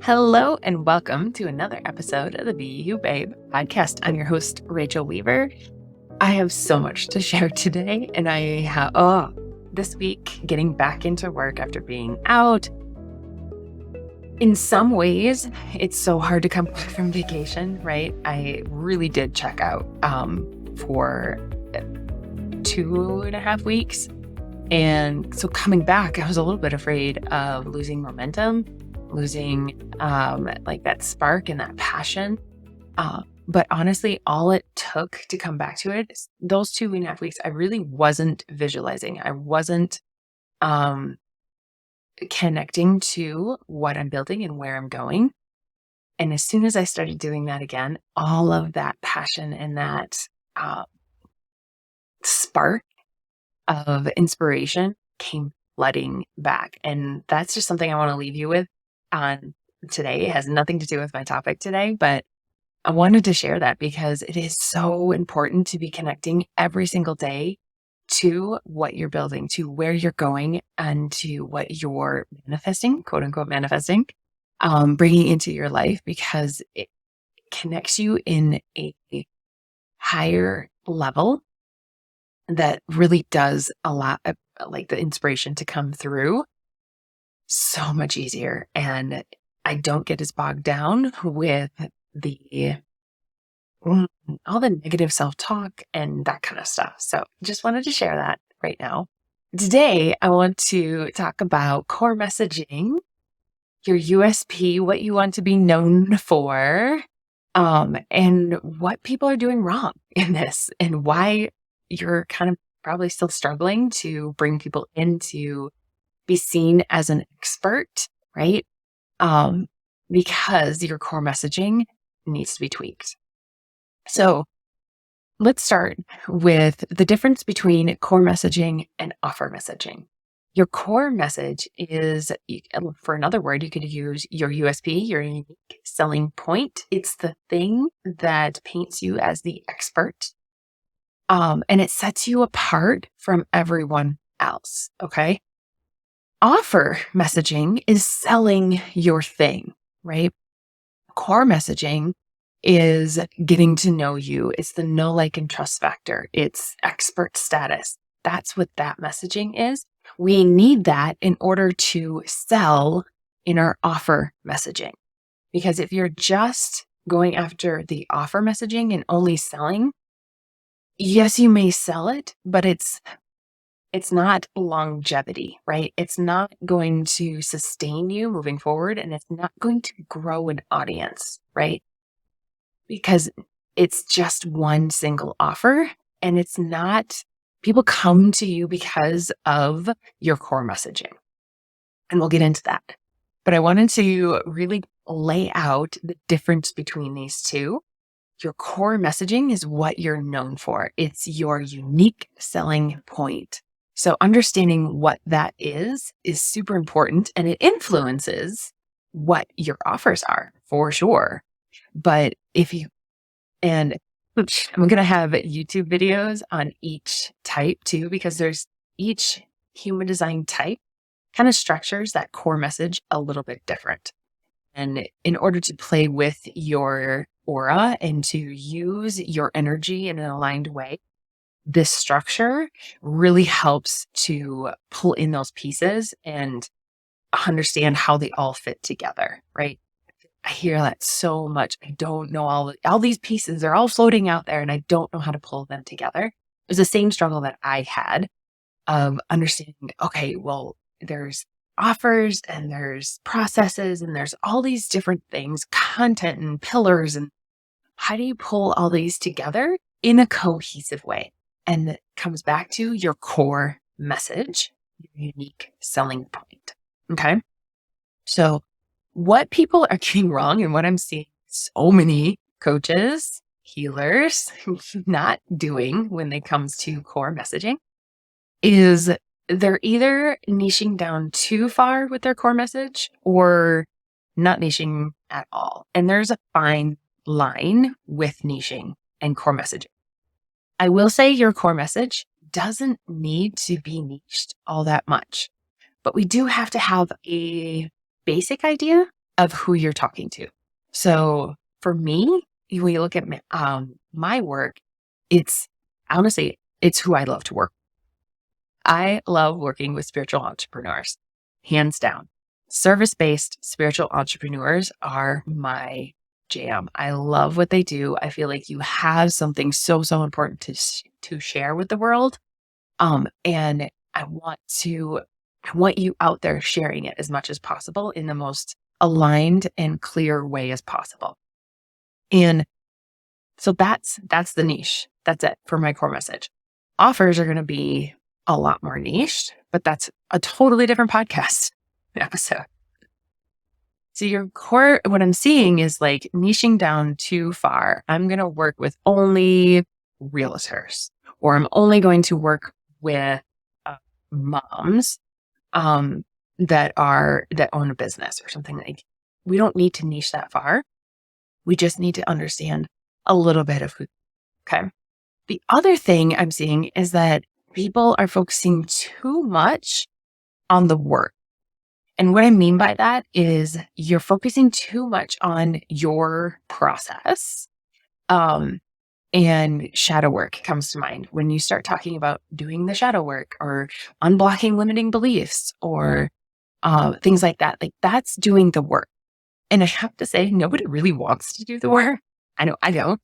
Hello and welcome to another episode of the Be You Babe podcast. I'm your host, Rachel Weaver. I have so much to share today, and I have, this week, getting back into work after being out. In some ways, it's so hard to come back from vacation, right? I really did check out for 2.5 weeks. And so coming back, I was a little bit afraid of losing momentum, losing like that spark and that passion. But honestly, all it took to come back to it is those 2.5 weeks, I really wasn't visualizing. I wasn't connecting to what I'm building and where I'm going. And as soon as I started doing that again, all of that passion and that spark of inspiration came flooding back. And that's just something I want to leave you with on today. It has nothing to do with my topic today, but I wanted to share that because it is so important to be connecting every single day to what you're building, to where you're going, and to what you're manifesting, quote unquote manifesting, bringing into your life, because it connects you in a higher level that really does allow like the inspiration to come through so much easier. And I don't get as bogged down with all the negative self-talk and that kind of stuff. So just wanted to share that right now. Today, I want to talk about core messaging, your USP, what you want to be known for, and what people are doing wrong in this, and why you're kind of probably still struggling to bring people in to be seen as an expert, right? Because your core messaging needs to be tweaked. So let's start with the difference between core messaging and offer messaging. Your core message is, for another word, you could use your USP, your unique selling point. It's the thing that paints you as the expert. And it sets you apart from everyone else, okay? Offer messaging is selling your thing, right? Core messaging is getting to know you. It's the know, like, and trust factor. It's expert status. That's what that messaging is. We need that in order to sell in our offer messaging. Because if you're just going after the offer messaging and only selling, yes, you may sell it, but it's not longevity, right? It's not going to sustain you moving forward, and it's not going to grow an audience, right? Because it's just one single offer, and it's not, people come to you because of your core messaging. And we'll get into that. But I wanted to really lay out the difference between these two. Your core messaging is what you're known for. It's your unique selling point. So understanding what that is super important, and it influences what your offers are for sure. But and I'm going to have YouTube videos on each type too, because there's each human design type kind of structures that core message a little bit different. And in order to play with your aura and to use your energy in an aligned way, this structure really helps to pull in those pieces and understand how they all fit together, right? I hear that so much. I don't know all these pieces. They're all floating out there and I don't know how to pull them together. It was the same struggle that I had of understanding, okay, well, there's offers and there's processes and there's all these different things, content and pillars. And how do you pull all these together in a cohesive way? And it comes back to your core message, your unique selling point. Okay. So what people are getting wrong, and what I'm seeing so many coaches, healers not doing when it comes to core messaging, is they're either niching down too far with their core message or not niching at all. And there's a fine line with niching and core messaging. I will say your core message doesn't need to be niched all that much, but we do have to have a basic idea of who you're talking to. So for me, when you look at my work, it's honestly, it's who I love to work. I love working with spiritual entrepreneurs, hands down. Service-based spiritual entrepreneurs are my jam. I love what they do. I feel like you have something so important to share with the world. And I want you out there sharing it as much as possible in the most aligned and clear way as possible. And so that's the niche. That's it for my core message. Offers are going to be a lot more niche, but that's a totally different podcast episode. So your core, what I'm seeing is like niching down too far. I'm going to work with only realtors, or I'm only going to work with moms that own a business or something. Like, we don't need to niche that far. We just need to understand a little bit of who. Okay. The other thing I'm seeing is that people are focusing too much on the work. And what I mean by that is you're focusing too much on your process. And shadow work comes to mind when you start talking about doing the shadow work or unblocking limiting beliefs or things like that. Like, that's doing the work. And I have to say, nobody really wants to do the work. I know I don't.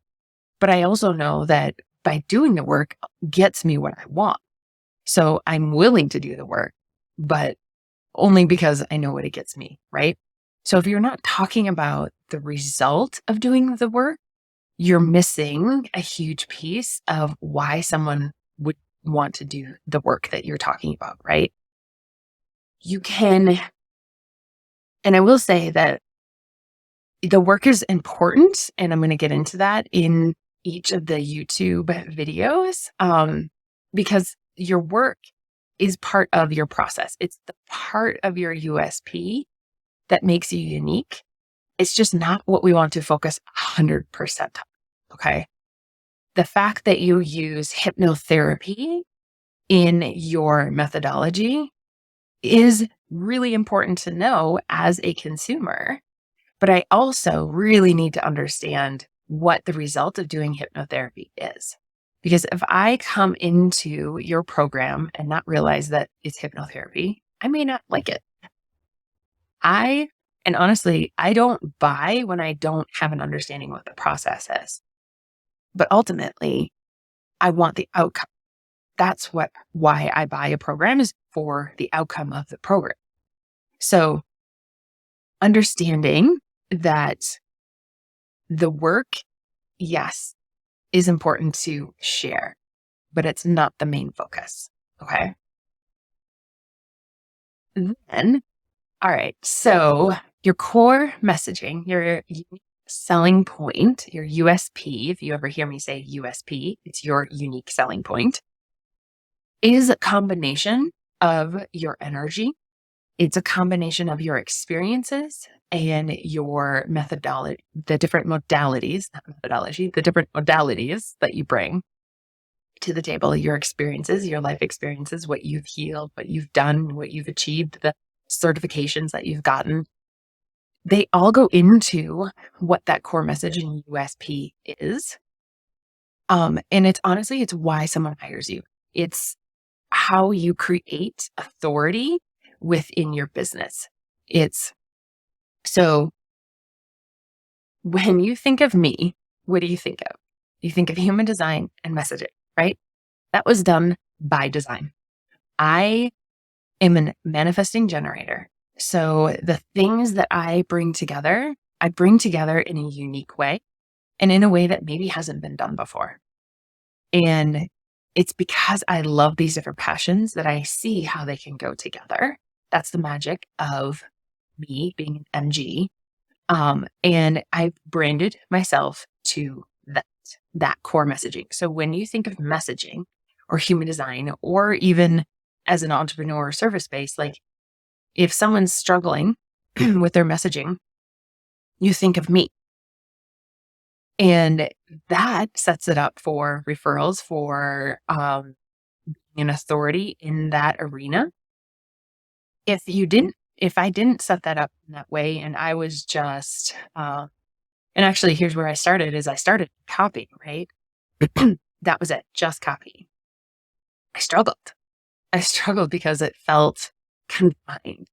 But I also know that by doing the work gets me what I want. So I'm willing to do the work, but only because I know what it gets me, right? So if you're not talking about the result of doing the work, you're missing a huge piece of why someone would want to do the work that you're talking about, right? You can, and I will say that the work is important, and I'm going to get into that in each of the YouTube videos, because your work is part of your process. It's the part of your USP that makes you unique. It's just not what we want to focus 100% on, okay? The fact that you use hypnotherapy in your methodology is really important to know as a consumer. But I also really need to understand what the result of doing hypnotherapy is. Because if I come into your program and not realize that it's hypnotherapy, I may not like it. And honestly, I don't buy when I don't have an understanding what the process is. But ultimately, I want the outcome. That's why I buy a program, is for the outcome of the program. So understanding that the work, yes, is important to share, but it's not the main focus. Okay. Then, all right. So your core messaging, your unique selling point, your USP, if you ever hear me say USP, it's your unique selling point, is a combination of your energy. It's a combination of your experiences and your methodology, the different modalities that you bring to the table, your experiences, your life experiences, what you've healed, what you've done, what you've achieved, the certifications that you've gotten. They all go into what that core message and USP is. And it's honestly, it's why someone hires you. It's how you create authority within your business. So when you think of me, what do you think of? You think of human design and messaging, right? That was done by design. I am a manifesting generator. So the things that I bring together in a unique way and in a way that maybe hasn't been done before. And it's because I love these different passions that I see how they can go together. That's the magic of me being an MG. And I've branded myself to that core messaging. So when you think of messaging or human design, or even as an entrepreneur or service based, like if someone's struggling with their messaging, you think of me. And that sets it up for referrals, for an authority in that arena. If if I didn't set that up in that way and I was just, and actually here's where I started is I started copying, right? That was it, just copy. I struggled. I struggled because it felt confined.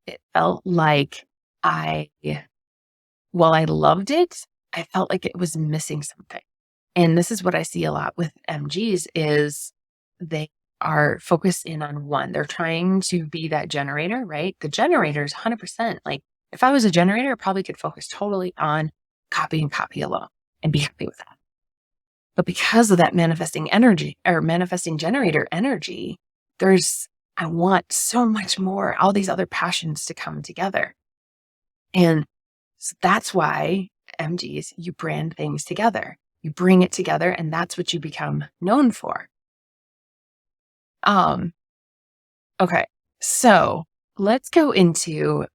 It felt like while I loved it, I felt like it was missing something. And this is what I see a lot with MGs is they are focused in on one. They're trying to be that generator, right? The generator is 100%. Like if I was a generator, I probably could focus totally on copy and copy alone and be happy with that. But because of that manifesting energy or manifesting generator energy, I want so much more, all these other passions to come together. And so that's why MGs, you brand things together. You bring it together and that's what you become known for. Okay. So let's go into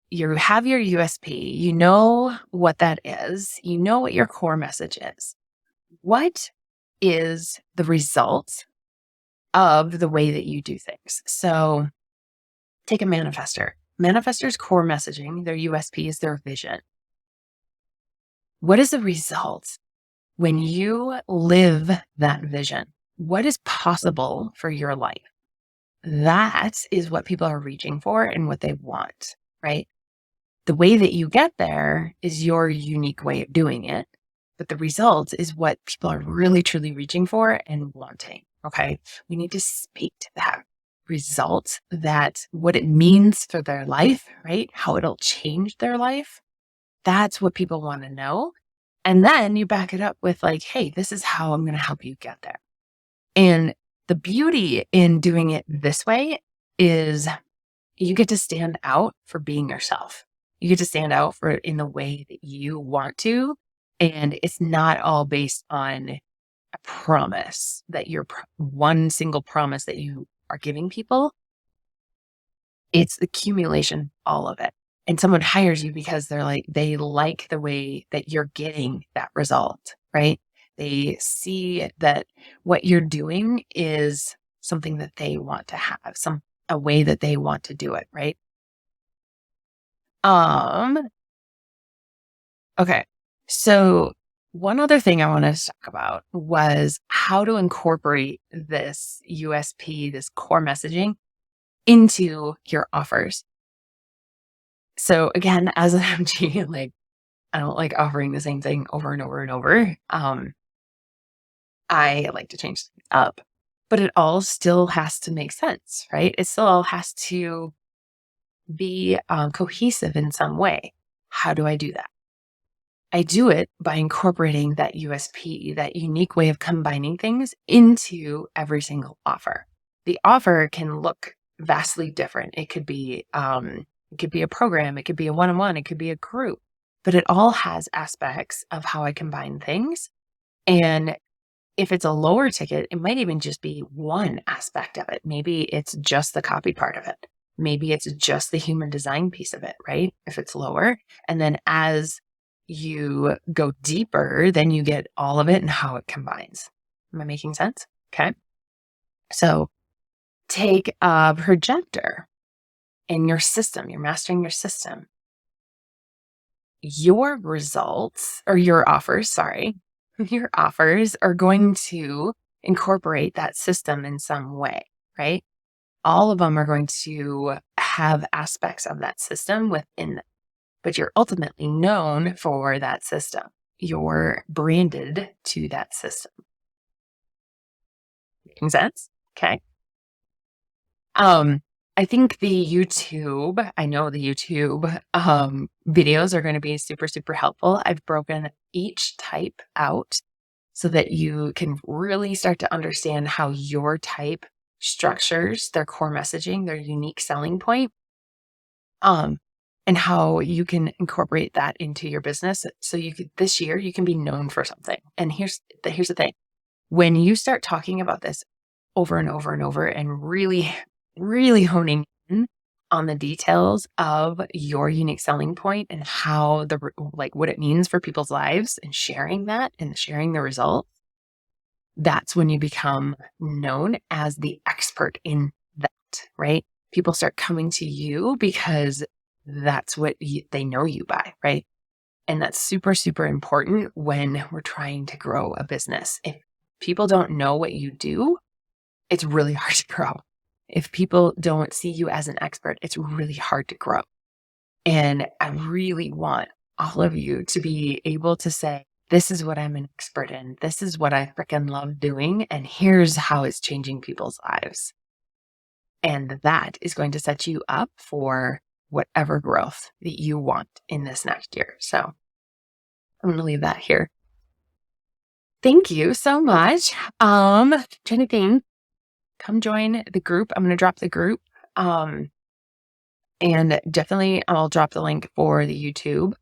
you have your USP. You know what that is. You know what your core message is. What is the result of the way that you do things? So take a manifestor. Manifestor's core messaging, their USP is their vision. What is the result when you live that vision? What is possible for your life? That is what people are reaching for and what they want, right? The way that you get there is your unique way of doing it, but the result is what people are really truly reaching for and wanting, okay? We need to speak to that result, that what it means for their life, right? How it'll change their life. That's what people want to know. And then you back it up with like, hey, this is how I'm going to help you get there. And the beauty in doing it this way is you get to stand out for being yourself. You get to stand out for it in the way that you want to. And it's not all based on a promise that one single promise that you are giving people. It's the accumulation, all of it. And someone hires you because they like the way that you're getting that result, right? They see that what you're doing is something that they want to have, a way that they want to do it, right? Okay. So one other thing I wanted to talk about was how to incorporate this USP, this core messaging into your offers. So again, as an MG, like I don't like offering the same thing over and over and over. I like to change things up, but it all still has to make sense, right? It still all has to be cohesive in some way. How do I do that? I do it by incorporating that USP, that unique way of combining things into every single offer. The offer can look vastly different. It could be a program, it could be a one-on-one, it could be a group, but it all has aspects of how I combine things. And if it's a lower ticket, it might even just be one aspect of it. Maybe it's just the copy part of it. Maybe it's just the human design piece of it, right? If it's lower. And then as you go deeper, then you get all of it and how it combines. Am I making sense? Okay. So take a projector in your system. You're mastering your system. Your results or your offers are going to incorporate that system in some way, right? All of them are going to have aspects of that system within them, but you're ultimately known for that system. You're branded to that system. Making sense? Okay. I think the YouTube videos are going to be super, super helpful. I've broken each type out so that you can really start to understand how your type structures their core messaging, their unique selling point, and how you can incorporate that into your business. So this year you can be known for something. And here's the thing. When you start talking about this over and over and over and really, really honing in on the details of your unique selling point and how what it means for people's lives and sharing that and sharing the results, that's when you become known as the expert in that, right? People start coming to you because that's what they know you by, right? And that's super, super important when we're trying to grow a business. If people don't know what you do, it's really hard to grow. If people don't see you as an expert, it's really hard to grow. And I really want all of you to be able to say, this is what I'm an expert in. This is what I freaking love doing. And here's how it's changing people's lives. And that is going to set you up for whatever growth that you want in this next year. So I'm going to leave that here. Thank you so much. Trying to think, come join the group. I'm going to drop the group. And definitely I'll drop the link for the YouTube.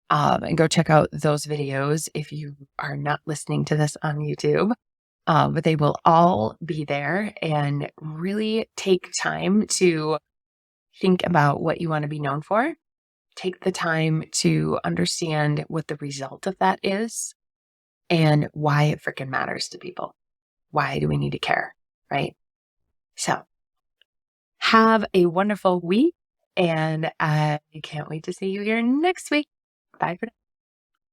And go check out those videos if you are not listening to this on YouTube. But they will all be there, and really take time to think about what you want to be known for. Take the time to understand what the result of that is and why it freaking matters to people. Why do we need to care, right? So have a wonderful week, and I can't wait to see you here next week. Bye for now.